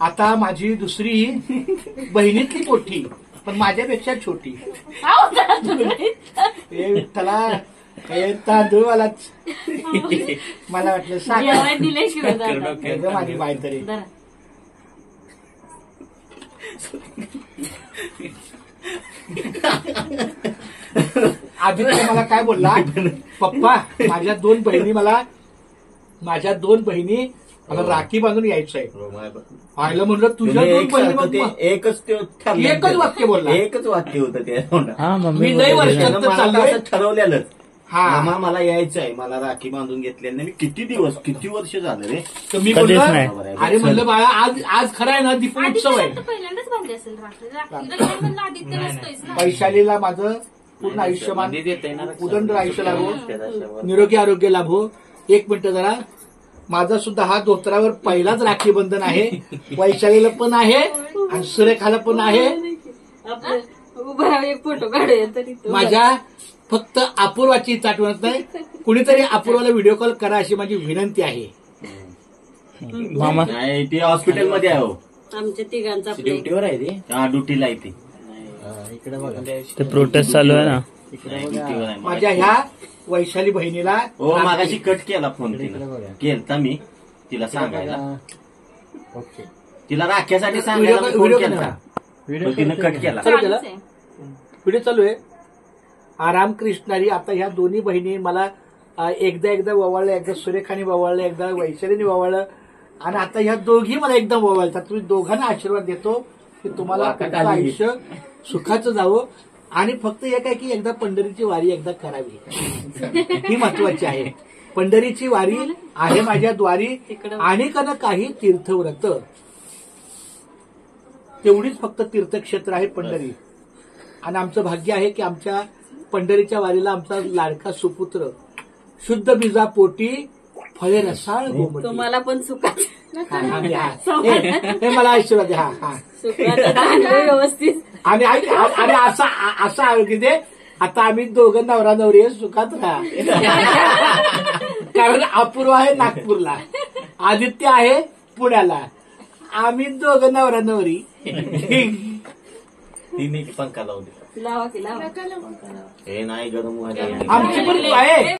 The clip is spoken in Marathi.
आता माझी दुसरी बहिणीतली मोठी पण माझ्यापेक्षा छोटी. हे विठ्ठला हे तांदूळवालाच मला वाटलं साखर माझी बाय तरी. आदित्य मला काय बोलला, पप्पा माझ्या दोन बहिणी मला राखी बांधून यायचंय. पाहिलं म्हणलं तुझ्या दोन बहिणी एकच वाक्य बोलला. एकच वाक्य होतं ते. मी लय वर्षात चाललोय ठरवलेलं. मामा मला यायचंय, मला राखी बांधून घेतल्या मी किती वर्ष झालं रे. तर मी बोललो अरे म्हणलं बाळा आज खरं आहे ना दीपोत्सव आहे. पहिल्यांदाच बांधली असेल राखी. वैशालीला माझं पूर्ण आयुष्यमान उदंड आयुष्य लाभो, निरोगी आरोग्य लाभो. एक मिनिट जरा, माझा सुद्धा हा धोत्रावर पहिलाच राखी बंधन आहे. वैशालीला पण आहे आणि सुरेखाला पण आहे. एक फोटो काढूया तरी माझ्या फक्त अपूर्वाची आठवण नाही. कुणीतरी अपूर्वाला व्हिडिओ कॉल करा अशी माझी विनंती आहे. मामा ती हॉस्पिटलमध्ये आहे हो. आमच्या तिघांचा ड्युटीवर आहे ती. हा ड्युटीला आहे ती. इकडे बघा ते प्रोटेस्ट चालू आहे ना. माझ्या ह्या वैशाली बहिणीला हो मागाशी कट केला फोन केलता मी तिला सांगायला. तिला राख्यासाठी सांगायला फोन केला, तिनं कट केला. व्हिडिओ चालू आहे. आराम कृष्णारी. आता ह्या दोन्ही बहिणी मला एकदा ववाळलं, एकदा सुरेखाने ववाळलं, एकदा वैशालीने ववाळलं आणि आता ह्या दोघी मला एकदम ववाळतात. तुम्ही दोघांना आशीर्वाद देतो की तुम्हाला आयुष्य सुखाचं जावं आणि फक्त एक आहे की एकदा पंढरीची वारी एकदा करावी ही महत्वाची आहे. पंढरीची वारी आहे माझ्या द्वारी आणि कन काही तीर्थव्रत. तेवढीच फक्त तीर्थक्षेत्र आहे पंढरी. आणि आमचं भाग्य आहे की आमच्या पंढरीच्या वारीला आमचा लाडका सुपुत्र शुद्ध बीजा पोटी फळे रसाळ गोमटी. तुम्हाला पण सुखात हे मला आशीर्वाद द्या. हा व्यवस्थित. आणि असं आहे की ते आता आम्ही दोघं नवरा नवरी सुखात राहा. कारण अपूर्व आहे नागपूरला, आदित्य आहे पुण्याला, आम्ही दोघं नवरा नवरी. तिने पंखा लावू दे. लावा की लावा. हे नाही गरम व्हायला आमची पण आहे.